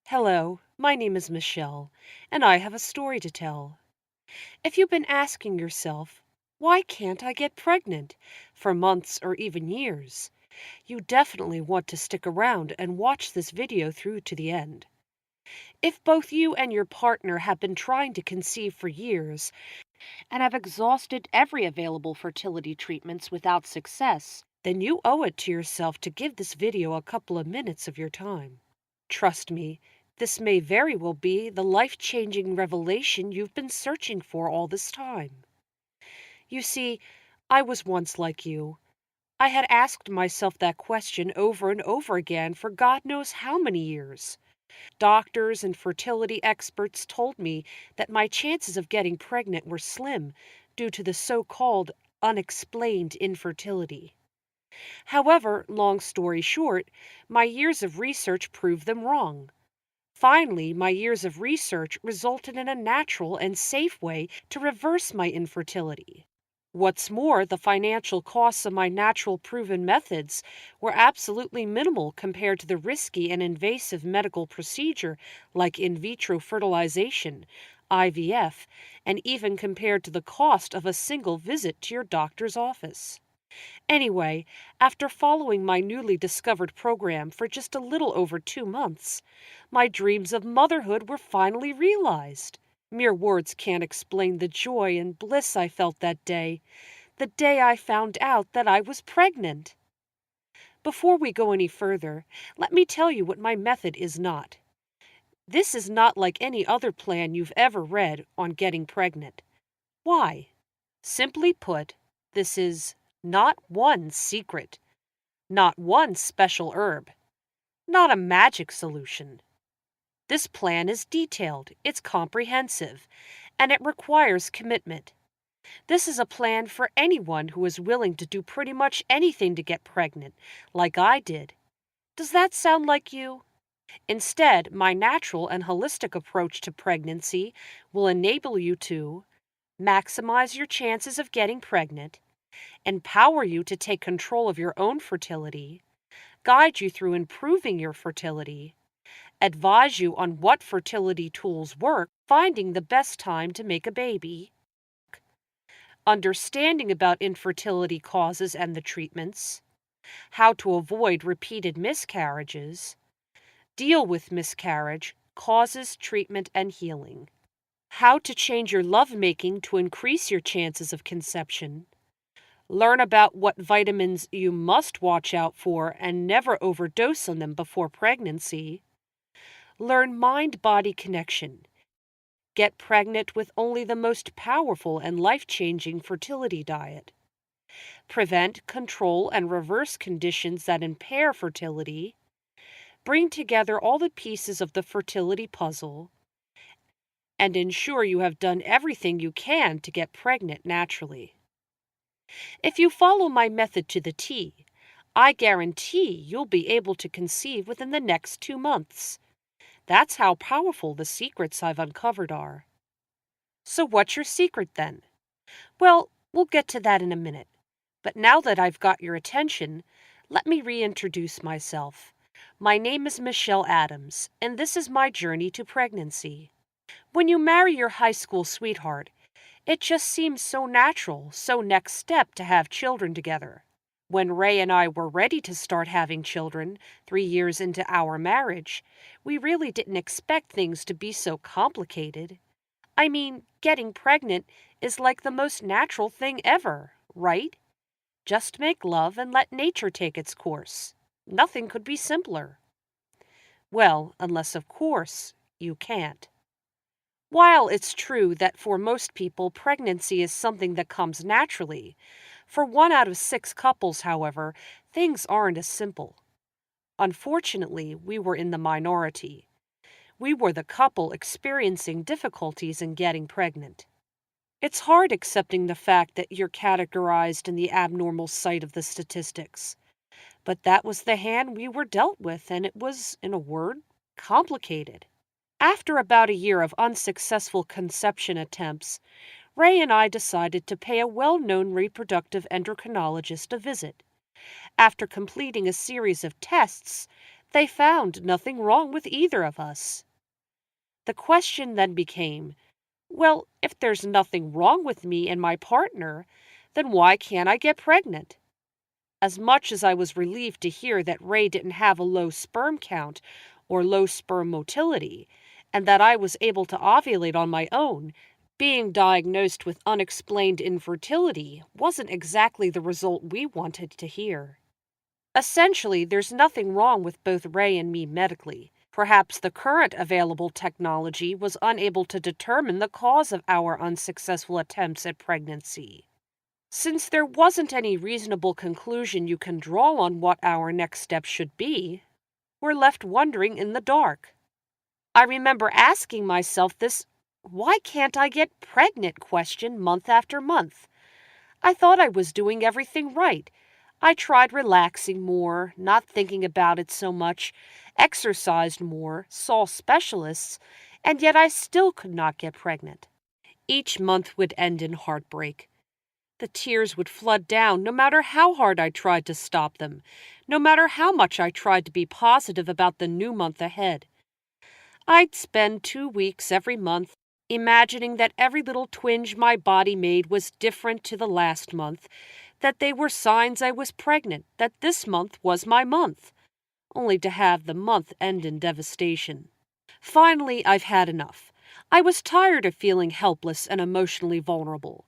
Hello, my name is Michelle, and I have a story to tell. If you've been asking yourself, why can't I get pregnant, for months or even years, you definitely want to stick around and watch this video through to the end. If both you and your partner have been trying to conceive for years and have exhausted every available fertility treatments without success, then you owe it to yourself to give this video a couple of minutes of your time. Trust me, this may very well be the life-changing revelation you've been searching for all this time. You see, I was once like you. I had asked myself that question over and over again for God knows how many years. Doctors and fertility experts told me that my chances of getting pregnant were slim due to the so-called unexplained infertility. However, long story short, my years of research proved them wrong. Finally, my years of research resulted in a natural and safe way to reverse my infertility. What's more, the financial costs of my natural proven methods were absolutely minimal compared to the risky and invasive medical procedure like in vitro fertilization, IVF, and even compared to the cost of a single visit to your doctor's office. Anyway, after following my newly discovered program for just a little over 2 months, my dreams of motherhood were finally realized. Mere words can't explain the joy and bliss I felt that day, the day I found out that I was pregnant. Before we go any further, let me tell you what my method is not. This is not like any other plan you've ever read on getting pregnant. Why? Simply put, this is not one secret, not one special herb, not a magic solution. This plan is detailed, it's comprehensive, and it requires commitment. This is a plan for anyone who is willing to do pretty much anything to get pregnant, like I did. Does that sound like you? Instead, my natural and holistic approach to pregnancy will enable you to maximize your chances of getting pregnant, empower you to take control of your own fertility, guide you through improving your fertility, advise you on what fertility tools work, finding the best time to make a baby, understanding about infertility causes and the treatments, how to avoid repeated miscarriages, deal with miscarriage, causes, treatment, and healing, how to change your lovemaking to increase your chances of conception, learn about what vitamins you must watch out for and never overdose on them before pregnancy, learn mind-body connection, get pregnant with only the most powerful and life-changing fertility diet, prevent, control, and reverse conditions that impair fertility, bring together all the pieces of the fertility puzzle, and ensure you have done everything you can to get pregnant naturally. If you follow my method to the T, I guarantee you'll be able to conceive within the next 2 months. That's how powerful the secrets I've uncovered are. So what's your secret then? Well, we'll get to that in a minute. But now that I've got your attention, let me reintroduce myself. My name is Michelle Adams, and this is my journey to pregnancy. When you marry your high school sweetheart, it just seems so natural, so next step to have children together. When Ray and I were ready to start having children, 3 years into our marriage, we really didn't expect things to be so complicated. I mean, getting pregnant is like the most natural thing ever, right? Just make love and let nature take its course. Nothing could be simpler. Well, unless, of course, you can't. While it's true that for most people pregnancy is something that comes naturally, for 1 out of 6 couples, however, things aren't as simple. Unfortunately, we were in the minority. We were the couple experiencing difficulties in getting pregnant. It's hard accepting the fact that you're categorized in the abnormal side of the statistics. But that was the hand we were dealt with, and it was, in a word, complicated. After about a year of unsuccessful conception attempts, Ray and I decided to pay a well-known reproductive endocrinologist a visit. After completing a series of tests, They found nothing wrong with either of us. The question then became, well, if there's nothing wrong with me and my partner, then why can't I get pregnant? As much as I was relieved to hear that Ray didn't have a low sperm count or low sperm motility, and that I was able to ovulate on my own, being diagnosed with unexplained infertility wasn't exactly the result we wanted to hear. Essentially, there's nothing wrong with both Ray and me medically. Perhaps the current available technology was unable to determine the cause of our unsuccessful attempts at pregnancy. Since there wasn't any reasonable conclusion you can draw on what our next step should be, we're left wondering in the dark. I remember asking myself this "why can't I get pregnant?" question month after month. I thought I was doing everything right. I tried relaxing more, not thinking about it so much, exercised more, saw specialists, and yet I still could not get pregnant. Each month would end in heartbreak. The tears would flood down no matter how hard I tried to stop them, no matter how much I tried to be positive about the new month ahead. I'd spend 2 weeks every month imagining that every little twinge my body made was different to the last month, that they were signs I was pregnant, that this month was my month, only to have the month end in devastation. Finally, I've had enough. I was tired of feeling helpless and emotionally vulnerable.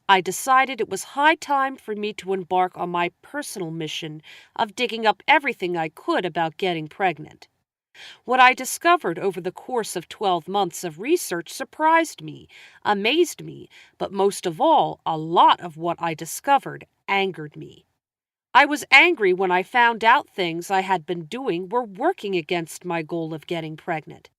I decided it was high time for me to embark on my personal mission of digging up everything I could about getting pregnant. What I discovered over the course of 12 months of research surprised me, amazed me, but most of all, a lot of what I discovered angered me. I was angry when I found out things I had been doing were working against my goal of getting pregnant.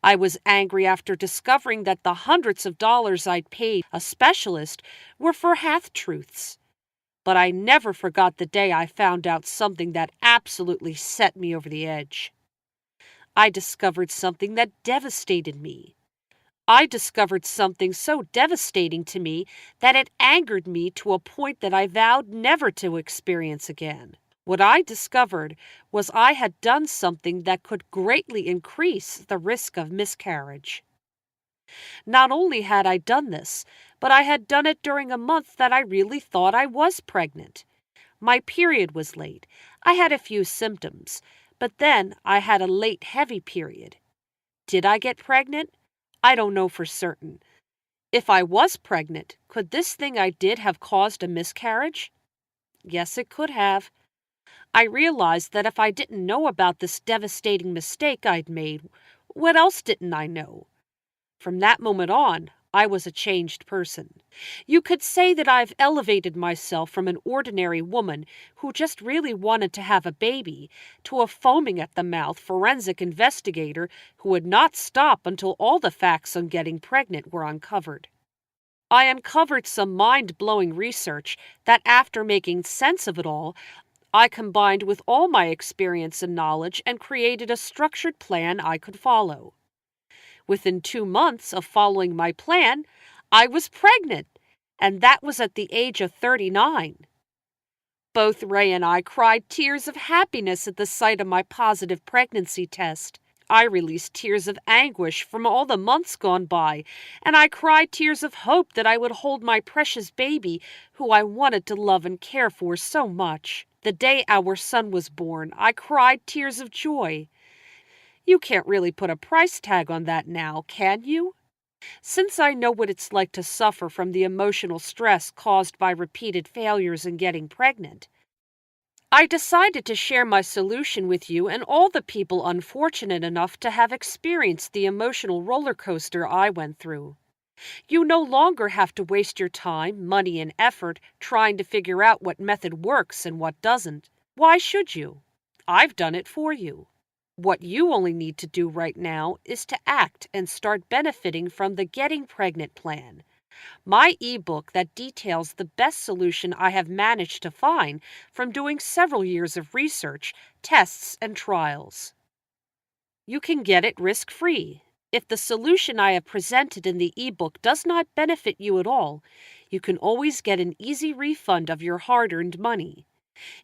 I was angry after discovering that the hundreds of dollars I'd paid a specialist were for half-truths. But I never forgot the day I found out something that absolutely set me over the edge. I discovered something that devastated me. I discovered something so devastating to me that it angered me to a point that I vowed never to experience again. What I discovered was I had done something that could greatly increase the risk of miscarriage. Not only had I done this, but I had done it during a month that I really thought I was pregnant. My period was late. I had a few symptoms, but then I had a late heavy period. Did I get pregnant? I don't know for certain. If I was pregnant, could this thing I did have caused a miscarriage? Yes, it could have. I realized that if I didn't know about this devastating mistake I'd made, what else didn't I know? From that moment on, I was a changed person. You could say that I've elevated myself from an ordinary woman who just really wanted to have a baby to a foaming at the mouth forensic investigator who would not stop until all the facts on getting pregnant were uncovered. I uncovered some mind-blowing research that, after making sense of it all, I combined with all my experience and knowledge and created a structured plan I could follow. Within 2 months of following my plan, I was pregnant, and that was at the age of 39. Both Ray and I cried tears of happiness at the sight of my positive pregnancy test. I released tears of anguish from all the months gone by, and I cried tears of hope that I would hold my precious baby, who I wanted to love and care for so much. The day our son was born, I cried tears of joy. You can't really put a price tag on that now, can you? Since I know what it's like to suffer from the emotional stress caused by repeated failures in getting pregnant, I decided to share my solution with you and all the people unfortunate enough to have experienced the emotional roller coaster I went through. You no longer have to waste your time, money, and effort trying to figure out what method works and what doesn't. Why should you? I've done it for you. What you only need to do right now is to act and start benefiting from the Getting Pregnant plan, my ebook that details the best solution I have managed to find from doing several years of research, tests, and trials. You can get it risk-free. If the solution I have presented in the ebook does not benefit you at all, you can always get an easy refund of your hard-earned money.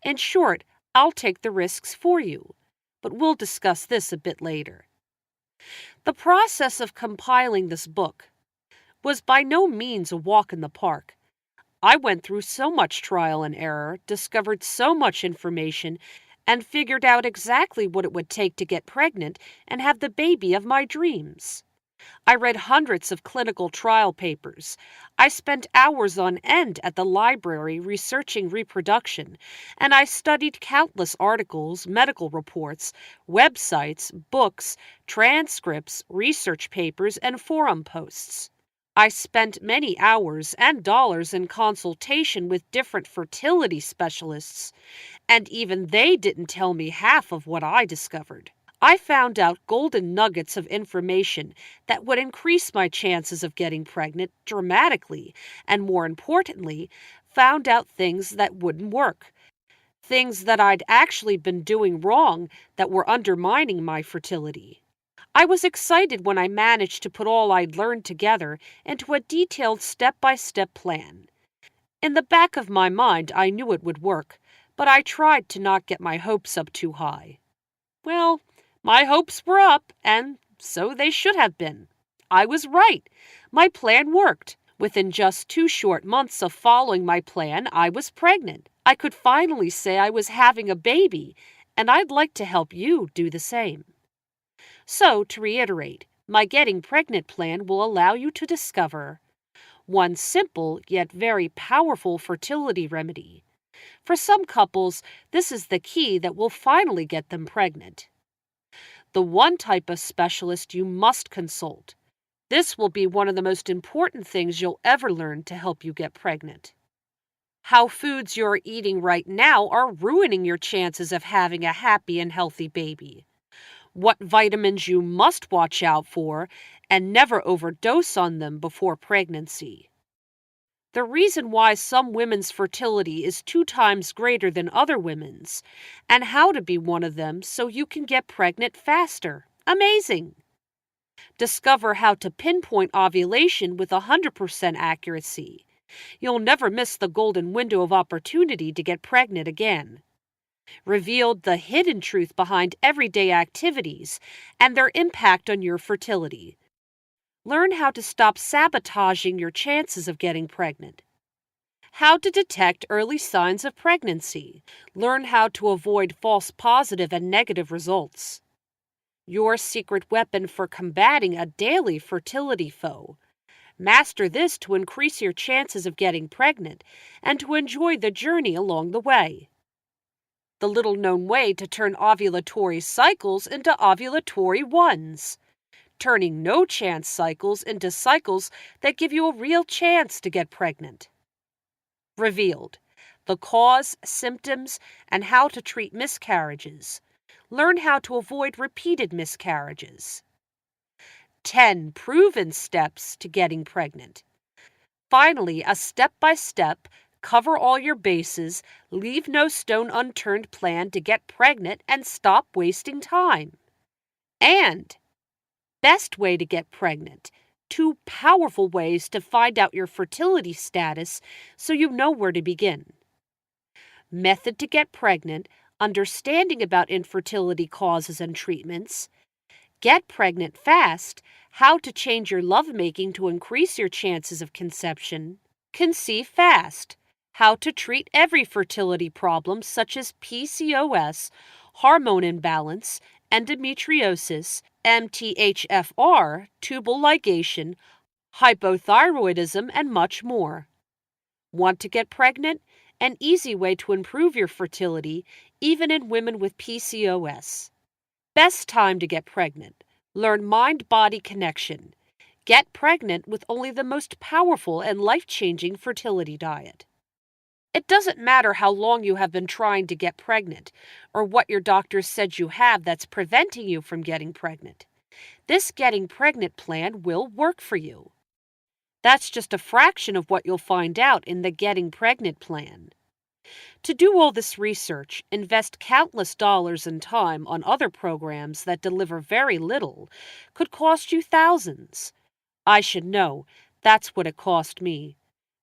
In short, I'll take the risks for you. but we'll discuss this a bit later. The process of compiling this book was by no means a walk in the park. I went through so much trial and error, discovered so much information, and figured out exactly what it would take to get pregnant and have the baby of my dreams. I read hundreds of clinical trial papers. I spent hours on end at the library researching reproduction, and I studied countless articles, medical reports, websites, books, transcripts, research papers, and forum posts. I spent many hours and dollars in consultation with different fertility specialists, and even they didn't tell me half of what I discovered. I found out golden nuggets of information that would increase my chances of getting pregnant dramatically, and more importantly, found out things that wouldn't work. Things that I'd actually been doing wrong that were undermining my fertility. I was excited when I managed to put all I'd learned together into a detailed step-by-step plan. In the back of my mind, I knew it would work, but I tried to not get my hopes up too high. Well, my hopes were up, and so they should have been. I was right. My plan worked. Within just 2 short months of following my plan, I was pregnant. I could finally say I was having a baby, and I'd like to help you do the same. So, to reiterate, my getting pregnant plan will allow you to discover one simple yet very powerful fertility remedy. For some couples, this is the key that will finally get them pregnant. The one type of specialist you must consult. This will be one of the most important things you'll ever learn to help you get pregnant. How foods you're eating right now are ruining your chances of having a happy and healthy baby. What vitamins you must watch out for and never overdose on them before pregnancy. The reason why some women's fertility is 2 times greater than other women's, and how to be one of them so you can get pregnant faster. Amazing! Discover how to pinpoint ovulation with 100% accuracy. You'll never miss the golden window of opportunity to get pregnant again. Revealed the hidden truth behind everyday activities and their impact on your fertility. Learn how to stop sabotaging your chances of getting pregnant. How to detect early signs of pregnancy. Learn how to avoid false positive and negative results. Your secret weapon for combating a daily fertility foe. Master this to increase your chances of getting pregnant and to enjoy the journey along the way. The little-known way to turn ovulatory cycles into ovulatory ones. Turning no-chance cycles into cycles that give you a real chance to get pregnant. Revealed: the cause, symptoms, and how to treat miscarriages. Learn how to avoid repeated miscarriages. 10 proven steps to getting pregnant. Finally, a step-by-step, cover all your bases, leave no stone unturned plan to get pregnant and stop wasting time. And best way to get pregnant. 2 powerful ways to find out your fertility status so you know where to begin. Method to get pregnant, understanding about infertility causes and treatments. Get pregnant fast, how to change your lovemaking to increase your chances of conception. Conceive fast, how to treat every fertility problem such as PCOS, hormone imbalance, endometriosis, MTHFR, tubal ligation, hypothyroidism, and much more. Want to get pregnant? An easy way to improve your fertility, even in women with PCOS. Best time to get pregnant. Learn mind-body connection. Get pregnant with only the most powerful and life-changing fertility diet. It doesn't matter how long you have been trying to get pregnant, or what your doctor said you have that's preventing you from getting pregnant. This getting pregnant plan will work for you. That's just a fraction of what you'll find out in the getting pregnant plan. To do all this research, invest countless dollars and time on other programs that deliver very little, could cost you thousands. I should know, that's what it cost me.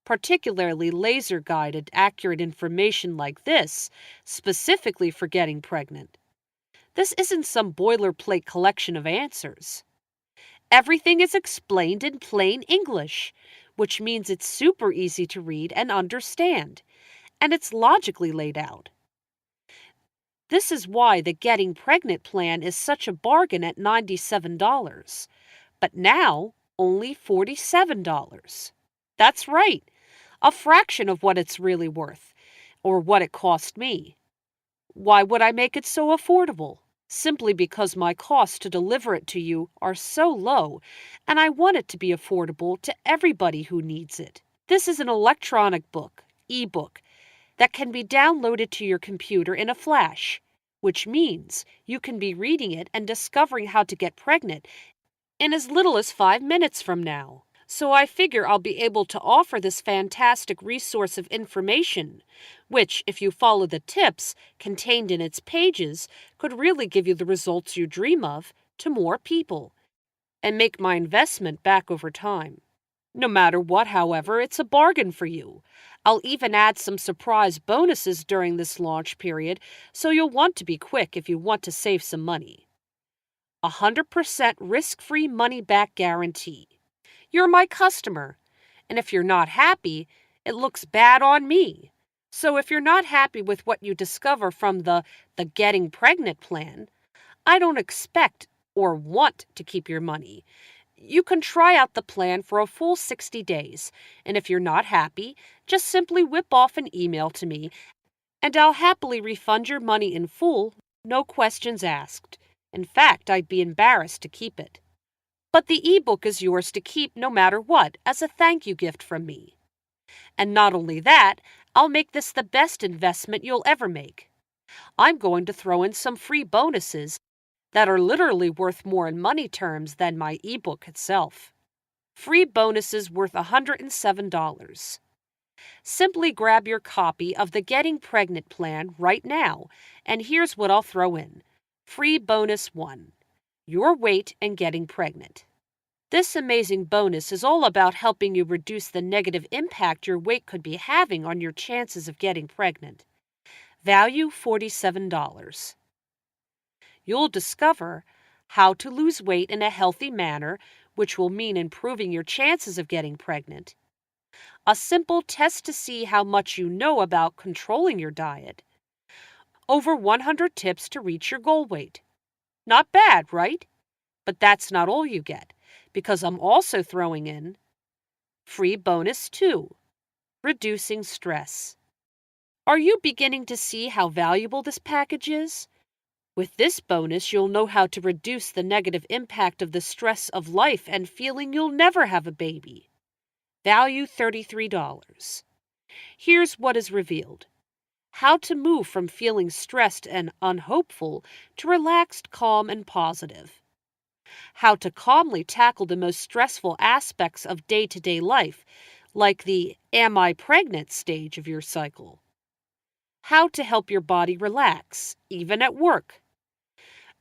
Particularly laser-guided, accurate information like this, specifically for getting pregnant. This isn't some boilerplate collection of answers. Everything is explained in plain English, which means it's super easy to read and understand, and it's logically laid out. This is why the Getting Pregnant plan is such a bargain at $97, but now only $47. That's right, a fraction of what it's really worth, or what it cost me. Why would I make it so affordable? Simply because my costs to deliver it to you are so low, and I want it to be affordable to everybody who needs it. This is an electronic book, ebook, that can be downloaded to your computer in a flash, which means you can be reading it and discovering how to get pregnant in as little as 5 minutes from now. So I figure I'll be able to offer this fantastic resource of information, which, if you follow the tips contained in its pages, could really give you the results you dream of to more people, and make my investment back over time. No matter what, however, it's a bargain for you. I'll even add some surprise bonuses during this launch period, so you'll want to be quick if you want to save some money. 100% risk-free money-back guarantee. You're my customer, and if you're not happy, it looks bad on me. So if you're not happy with what you discover from the Getting Pregnant plan, I don't expect or want to keep your money. You can try out the plan for a full 60 days, and if you're not happy, just simply whip off an email to me, and I'll happily refund your money in full, no questions asked. In fact, I'd be embarrassed to keep it. But the ebook is yours to keep no matter what, as a thank you gift from me. And not only that, I'll make this the best investment you'll ever make. I'm going to throw in some free bonuses that are literally worth more in money terms than my ebook itself. Free bonuses worth $107. Simply grab your copy of the Getting Pregnant plan right now, and here's what I'll throw in. Free bonus 1. Your weight and getting pregnant. This amazing bonus is all about helping you reduce the negative impact your weight could be having on your chances of getting pregnant. Value $47. You'll discover how to lose weight in a healthy manner, which will mean improving your chances of getting pregnant. A simple test to see how much you know about controlling your diet. Over 100 tips to reach your goal weight. Not bad, right? But that's not all you get, because I'm also throwing in free bonus 2, reducing stress. Are you beginning to see how valuable this package is? With this bonus, you'll know how to reduce the negative impact of the stress of life and feeling you'll never have a baby. Value $33. Here's what is revealed. How to move from feeling stressed and unhopeful to relaxed, calm, and positive. How to calmly tackle the most stressful aspects of day-to-day life, like the "am I pregnant" stage of your cycle. How to help your body relax, even at work.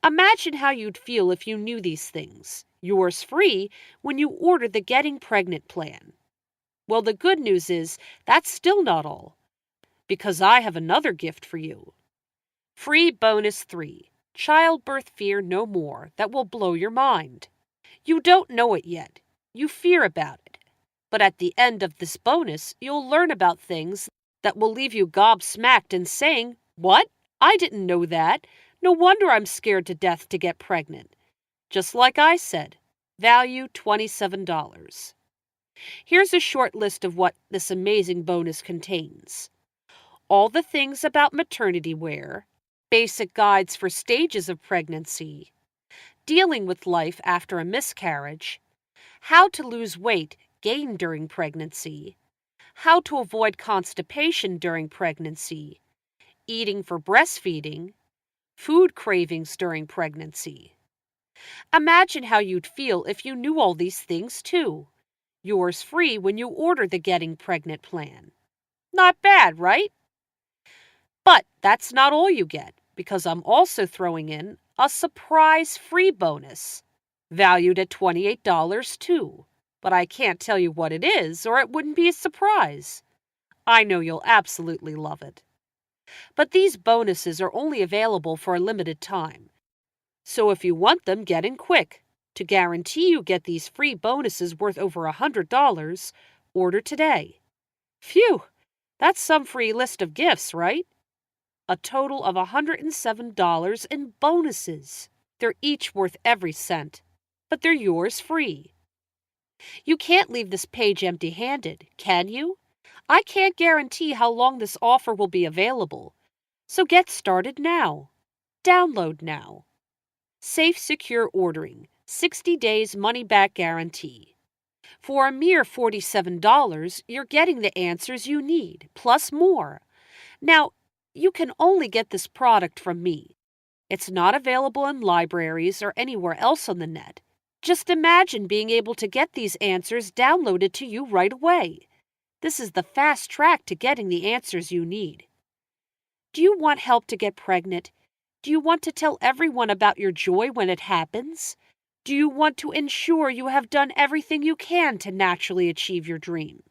Imagine how you'd feel if you knew these things, yours free, when you ordered the Getting Pregnant plan. Well, the good news is that's still not all, because I have another gift for you. Free bonus 3, childbirth fear no more, that will blow your mind. You don't know it yet. You fear about it. But at the end of this bonus, you'll learn about things that will leave you gobsmacked and saying, "What? I didn't know that. No wonder I'm scared to death to get pregnant." Just like I said, value $27. Here's a short list of what this amazing bonus contains. All the things about maternity wear, basic guides for stages of pregnancy, dealing with life after a miscarriage, how to lose weight gained during pregnancy, how to avoid constipation during pregnancy, eating for breastfeeding, food cravings during pregnancy. Imagine how you'd feel if you knew all these things too. Yours free when you order the Getting Pregnant plan. Not bad, right? But that's not all you get, because I'm also throwing in a surprise free bonus, valued at $28 too. But I can't tell you what it is, or it wouldn't be a surprise. I know you'll absolutely love it. But these bonuses are only available for a limited time, So if you want them, get in quick. To guarantee you get these free bonuses worth over $100, order today. Phew, that's some free list of gifts, right? A total of $107 in bonuses. They're each worth every cent, but they're yours free. You can't leave this page empty-handed, can you? I can't guarantee how long this offer will be available, so get started now. Download now. Safe, secure ordering, 60 days money-back guarantee. For a mere $47, you're getting the answers you need, plus more. Now, you can only get this product from me. It's not available in libraries or anywhere else on the net. Just imagine being able to get these answers downloaded to you right away. This is the fast track to getting the answers you need. Do you want help to get pregnant? Do you want to tell everyone about your joy when it happens? Do you want to ensure you have done everything you can to naturally achieve your dream?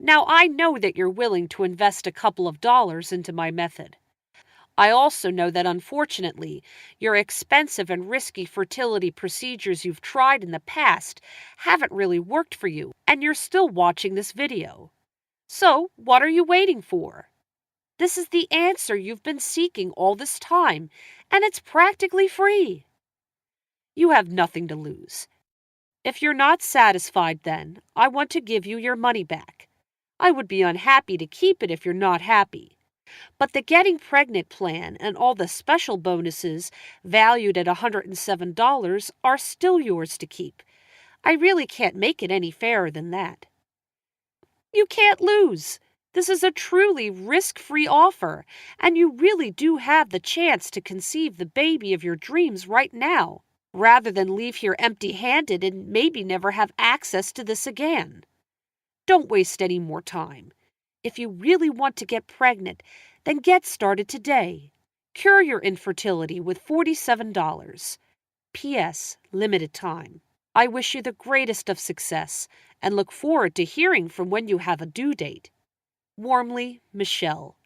Now, I know that you're willing to invest a couple of dollars into my method. I also know that unfortunately, your expensive and risky fertility procedures you've tried in the past haven't really worked for you, and you're still watching this video. So, what are you waiting for? This is the answer you've been seeking all this time, and it's practically free. You have nothing to lose. If you're not satisfied, then I want to give you your money back. I would be unhappy to keep it if you're not happy. But the Getting Pregnant plan and all the special bonuses valued at $107 are still yours to keep. I really can't make it any fairer than that. You can't lose. This is a truly risk-free offer, and you really do have the chance to conceive the baby of your dreams right now, rather than leave here empty-handed and maybe never have access to this again. Don't waste any more time. If you really want to get pregnant, then get started today. Cure your infertility with $47. P.S. Limited time. I wish you the greatest of success and look forward to hearing from when you have a due date. Warmly, Michelle.